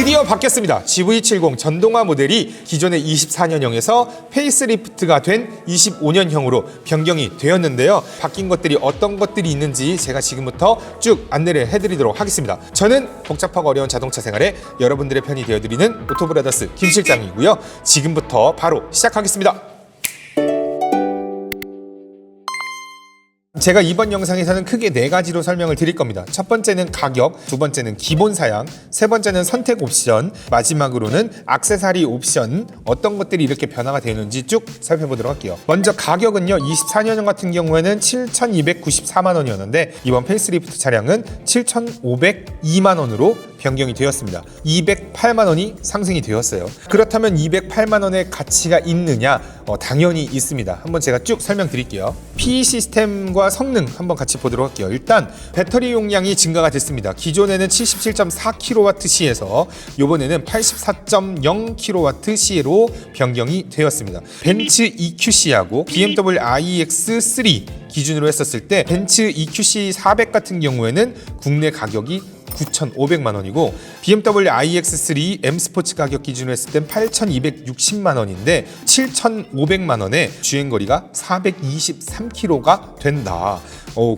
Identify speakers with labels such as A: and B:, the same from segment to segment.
A: 드디어 바뀌었습니다. GV70 전동화 모델이 기존의 24년형에서 페이스리프트가 된 25년형으로 변경이 되었는데요. 바뀐 것들이 어떤 것들이 있는지 제가 지금부터 쭉 안내를 해드리도록 하겠습니다. 저는 복잡하고 어려운 자동차 생활에 여러분들의 편이 되어드리는 오토브라더스 김 실장이고요. 지금부터 바로 시작하겠습니다. 제가 이번 영상에서는 크게 4가지로 설명을 드릴 겁니다. 첫 번째는 가격, 두 번째는 기본 사양, 세 번째는 선택 옵션, 마지막으로는 액세서리 옵션, 어떤 것들이 이렇게 변화가 되는지 쭉 살펴보도록 할게요. 먼저 가격은요, 24년형 같은 경우에는 7,294만 원이었는데 이번 페이스리프트 차량은 7,502만 원으로 변경이 되었습니다. 208만 원이 상승이 되었어요. 그렇다면 208만 원의 가치가 있느냐? 당연히 있습니다. 한번 제가 쭉 설명드릴게요. PE 시스템과 성능 한번 같이 보도록 할게요. 일단 배터리 용량이 증가가 됐습니다. 기존에는 77.4kWh에서 이번에는 84.0kWh로 변경이 되었습니다. 벤츠 EQC하고 BMW iX3 기준으로 했었을 때 벤츠 EQC 400 같은 경우에는 국내 가격이 9,500만 원이고 BMW iX3 M 스포츠 가격 기준으로 했을 땐 8,260만 원인데 7,500만 원에 주행거리가 423km가 된다.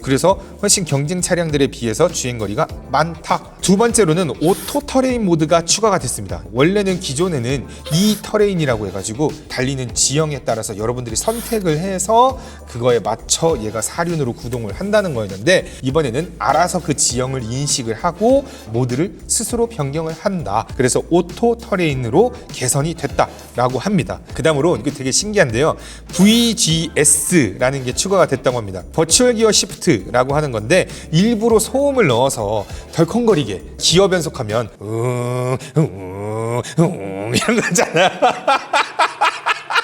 A: 그래서 훨씬 경쟁 차량들에 비해서 주행거리가 많다. 두 번째로는 오토 터레인 모드가 추가가 됐습니다. 원래는 기존에는 이 터레인이라고 해가지고 달리는 지형에 따라서 여러분들이 선택을 해서 그거에 맞춰 얘가 사륜으로 구동을 한다는 거였는데 이번에는 알아서 그 지형을 인식을 하고 모드를 스스로 변경을 한다. 그래서 오토 터레인으로 개선이 됐다라고 합니다. 그 다음으로 이거 되게 신기한데요. VGS라는 게 추가가 됐다고 합니다. 버추얼 기어 시프트라고 하는 건데 일부러 소음을 넣어서 덜컹거리게 기어 변속하면 이런 거잖아.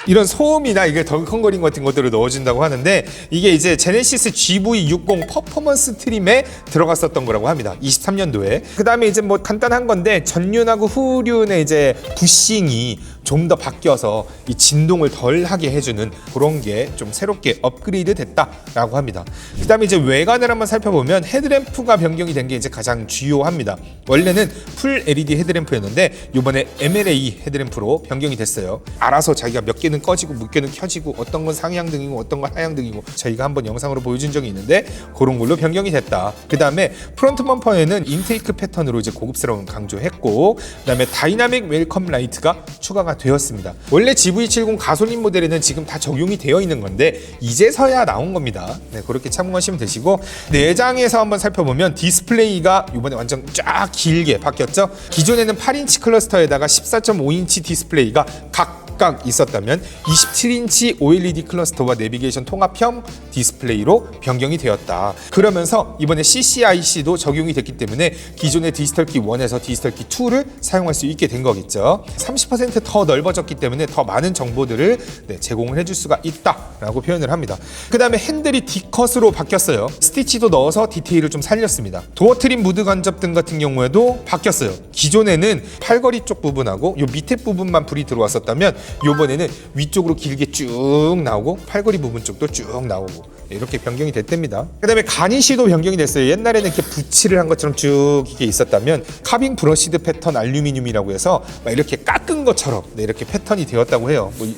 A: 이런 소음이나 이게 덜컹거림 같은 것들을 넣어준다고 하는데 이게 이제 제네시스 GV60 퍼포먼스 트림에 들어갔었던 거라고 합니다. 23년도에. 그 다음에 이제 뭐 간단한 건데 전륜하고 후륜의 이제 부싱이 좀 더 바뀌어서 이 진동을 덜 하게 해주는 그런 게 좀 새롭게 업그레이드 됐다라고 합니다. 그 다음에 이제 외관을 한번 살펴보면 헤드램프가 변경이 된 게 이제 가장 주요합니다. 원래는 풀 LED 헤드램프였는데 이번에 MLA 헤드램프로 변경이 됐어요. 알아서 자기가 몇 개는 꺼지고 몇 개는 켜지고 어떤 건 상향등이고 어떤 건 하향등이고 저희가 한번 영상으로 보여준 적이 있는데 그런 걸로 변경이 됐다. 그 다음에 프론트 범퍼에는 인테이크 패턴으로 이제 고급스러운 강조했고 그 다음에 다이나믹 웰컴 라이트가 추가가 되었습니다. 원래 GV70 가솔린 모델에는 지금 다 적용이 되어 있는 건데 이제서야 나온 겁니다. 네, 그렇게 참고하시면 되시고 내장에서 한번 살펴보면 디스플레이가 이번에 완전 쫙 길게 바뀌었죠. 기존에는 8인치 클러스터에다가 14.5인치 디스플레이가 각각 있었다면 27인치 OLED 클러스터와 내비게이션 통합형 디스플레이로 변경이 되었다. 그러면서 이번에 CCIC도 적용이 됐기 때문에 기존의 디지털키 1에서 디지털키 2를 사용할 수 있게 된 거겠죠. 30% 더 넓어졌기 때문에 더 많은 정보들을 제공을 해줄 수가 있다라고 표현을 합니다. 그 다음에 핸들이 D컷으로 바뀌었어요. 스티치도 넣어서 디테일을 좀 살렸습니다. 도어 트림 무드 간접 등 같은 경우에도 바뀌었어요. 기존에는 팔걸이 쪽 부분하고 요 밑에 부분만 불이 들어왔었다면 요번에는 위쪽으로 길게 쭉 나오고 팔걸이 부분 쪽도 쭉 나오고 이렇게 변경이 됐답니다. 그 다음에 가니쉬도 변경이 됐어요. 옛날에는 이렇게 붓칠을 한 것처럼 쭉 이게 있었다면 카빙 브러시드 패턴 알루미늄이라고 해서 막 이렇게 깎은 것처럼 이렇게 패턴이 되었다고 해요. 뭐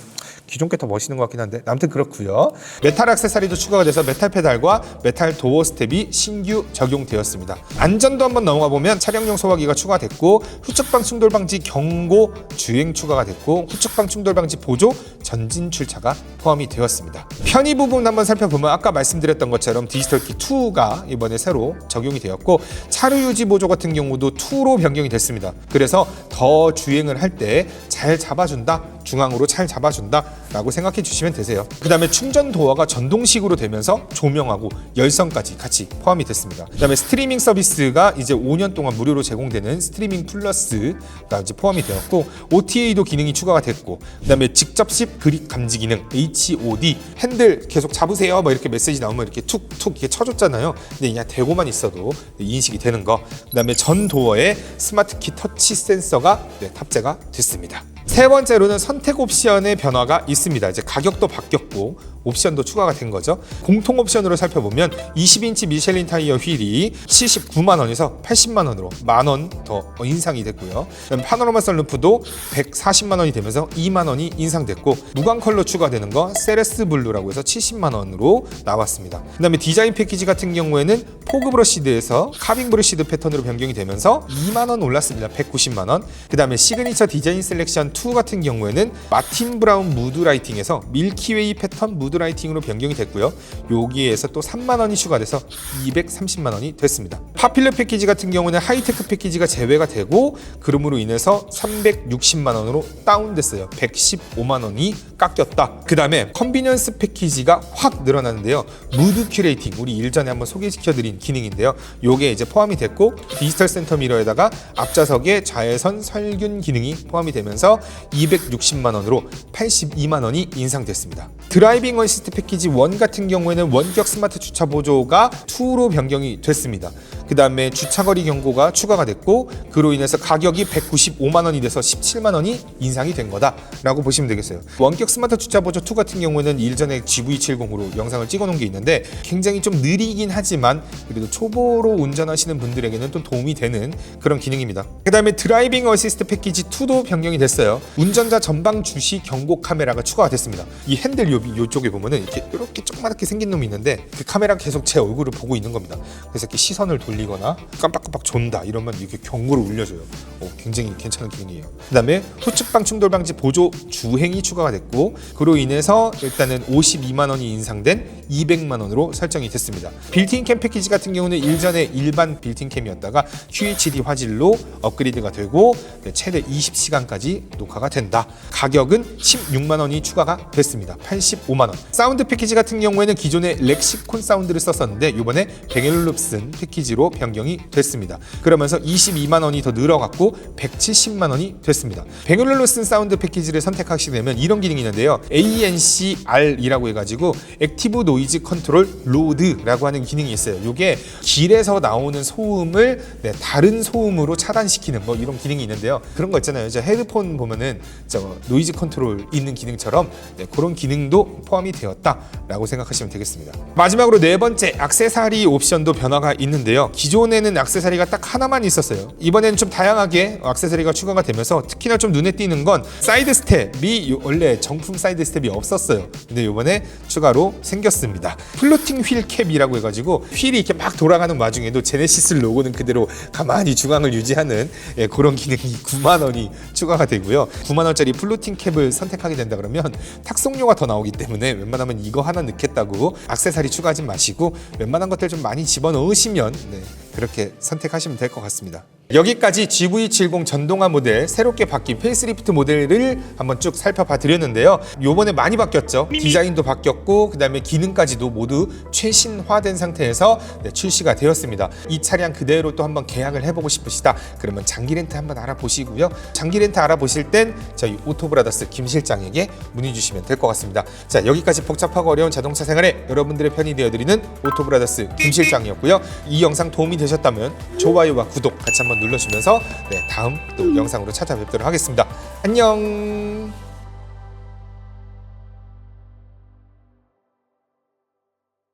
A: 기존 게 더 멋있는 것 같긴 한데 아무튼 그렇고요. 메탈 액세서리도 추가가 돼서 메탈 페달과 메탈 도어 스텝이 신규 적용되었습니다. 안전도 한번 넘어가 보면 차량용 소화기가 추가됐고 후측방 충돌 방지 경고 주행 추가가 됐고 후측방 충돌 방지 보조 전진 출차가 포함이 되었습니다. 편의 부분 한번 살펴보면 아까 말씀드렸던 것처럼 디지털키 2가 이번에 새로 적용이 되었고 차로 유지 보조 같은 경우도 2로 변경이 됐습니다. 그래서 더 주행을 할 때 잘 잡아준다, 중앙으로 잘 잡아준다 라고 생각해 주시면 되세요. 그 다음에 충전 도어가 전동식으로 되면서 조명하고 열선까지 같이 포함이 됐습니다. 그 다음에 스트리밍 서비스가 이제 5년 동안 무료로 제공되는 스트리밍 플러스가 이제 포함이 되었고 OTA도 기능이 추가가 됐고 그 다음에 직접식 그립 감지 기능 HOD 핸들 계속 잡으세요 뭐 이렇게 메시지 나오면 이렇게 툭툭 이렇게 쳐줬잖아요. 근데 그냥 대고만 있어도 인식이 되는 거. 그 다음에 전 도어에 스마트키 터치 센서가 탑재가 됐습니다. 세 번째로는 선택 옵션의 변화가 있습니다. 이제 가격도 바뀌었고 옵션도 추가가 된 거죠. 공통 옵션으로 살펴보면 20인치 미쉐린 타이어 휠이 79만 원에서 80만 원으로 만 원 더 인상이 됐고요. 그다음 파노라마 썬루프도 140만 원이 되면서 2만 원이 인상됐고 무광 컬러 추가되는 거 세레스 블루라고 해서 70만 원으로 나왔습니다. 그다음에 디자인 패키지 같은 경우에는 포그 브러시드에서 카빙 브러시드 패턴으로 변경이 되면서 2만 원 올랐습니다. 190만 원. 그다음에 시그니처 디자인 셀렉션 2 같은 경우에는 마틴 브라운 무드 라이팅에서 밀키웨이 패턴 무드 라이팅으로 변경이 됐고요. 여기에서 또 3만 원이 추가돼서 230만 원이 됐습니다. 파필러 패키지 같은 경우는 하이테크 패키지가 제외가 되고 그럼으로 인해서 360만 원으로 다운됐어요. 115만 원이 깎였다. 그 다음에 컨비니언스 패키지가 확 늘어나는데요. 무드 큐레이팅, 우리 일전에 한번 소개시켜드린 기능인데요. 요게 이제 포함이 됐고 디지털 센터 미러에다가 앞좌석에 좌회선 설균 기능이 포함이 되면서 260만 원으로 82만 원이 인상됐습니다. 드라이빙 어시스트 패키지 1 같은 경우에는 원격 스마트 주차 보조가 2로 변경이 됐습니다. 그 다음에 주차거리 경고가 추가가 됐고 그로 인해서 가격이 195만 원이 돼서 17만 원이 인상이 된 거다라고 보시면 되겠어요. 원격 스마트 주차 보조 2 같은 경우에는 일전에 GV70으로 영상을 찍어 놓은 게 있는데 굉장히 좀 느리긴 하지만 그래도 초보로 운전하시는 분들에게는 또 도움이 되는 그런 기능입니다. 그 다음에 드라이빙 어시스트 패키지 2도 변경이 됐어요. 운전자 전방 주시 경고 카메라가 추가가 됐습니다. 이 핸들 요쪽에 보면은 이렇게 조그맣게 생긴 놈이 있는데 그 카메라가 계속 제 얼굴을 보고 있는 겁니다. 그래서 이렇게 시선을 돌리거나 깜빡깜빡 존다 이러면 이렇게 경고를 울려줘요. 굉장히 괜찮은 기능이에요. 그 다음에 후측방 충돌 방지 보조 주행이 추가가 됐고 그로 인해서 일단은 52만 원이 인상된 200만 원으로 설정이 됐습니다. 빌트인 캠 패키지 같은 경우는 일전에 일반 빌트인 캠이었다가 QHD 화질로 업그레이드가 되고 최대 20시간까지 녹화가 된다. 가격은 16만 원이 추가가 됐습니다. 85만 원. 사운드 패키지 같은 경우에는 기존에 렉시콘 사운드를 썼었는데 이번에 뱅앤올룹슨 패키지로 변경이 됐습니다. 그러면서 22만 원이 더 늘어갔고 170만 원이 됐습니다. 뱅앤올룹슨 사운드 패키지를 선택하시게 되면 이런 기능이 있는데요. ANCR이라고 해가지고 액티브 노이즈 컨트롤 로드라고 하는 기능이 있어요. 이게 길에서 나오는 소음을 다른 소음으로 차단시키는 뭐 이런 기능이 있는데요. 그런 거 있잖아요. 저 헤드폰 보면은 저 노이즈 컨트롤 있는 기능처럼 그런 기능도 포함이 되었다라고 생각하시면 되겠습니다. 마지막으로 네 번째 액세서리 옵션도 변화가 있는데요. 기존에는 액세서리가 딱 하나만 있었어요. 이번에는 좀 다양하게 액세서리가 추가가 되면서 특히나 좀 눈에 띄는 건 사이드 스텝이 원래 정품 사이드 스텝이 없었어요. 근데 이번에 추가로 생겼습니다. 플로팅 휠 캡이라고 해가지고 휠이 이렇게 막 돌아가는 와중에도 제네시스 로고는 그대로 가만히 중앙을 유지하는 그런 기능이 9만 원이 추가가 되고요. 9만 원짜리 플로팅 캡을 선택하게 된다 그러면 탁송료가 더 나오기 때문에 웬만하면 이거 하나 넣겠다고 액세서리 추가하지 마시고 웬만한 것들 좀 많이 집어넣으시면 그렇게 선택하시면 될 것 같습니다. 여기까지 GV70 전동화 모델 새롭게 바뀐 페이스리프트 모델을 한번 쭉 살펴봐 드렸는데요. 요번에 많이 바뀌었죠. 디자인도 바뀌었고 그 다음에 기능까지도 모두 최신화된 상태에서 출시가 되었습니다. 이 차량 그대로 또 한번 계약을 해보고 싶으시다 그러면 장기 렌트 한번 알아보시고요. 장기 렌트 알아보실 땐 저희 오토브라더스 김 실장에게 문의 주시면 될 것 같습니다. 자, 여기까지 복잡하고 어려운 자동차 생활에 여러분들의 편이 되어드리는 오토브라더스 김 실장이었고요. 이 영상 도움이 되셨다면 좋아요와 구독 같이 한번 눌러주면서 다음 또 영상으로 찾아뵙도록 하겠습니다. 안녕.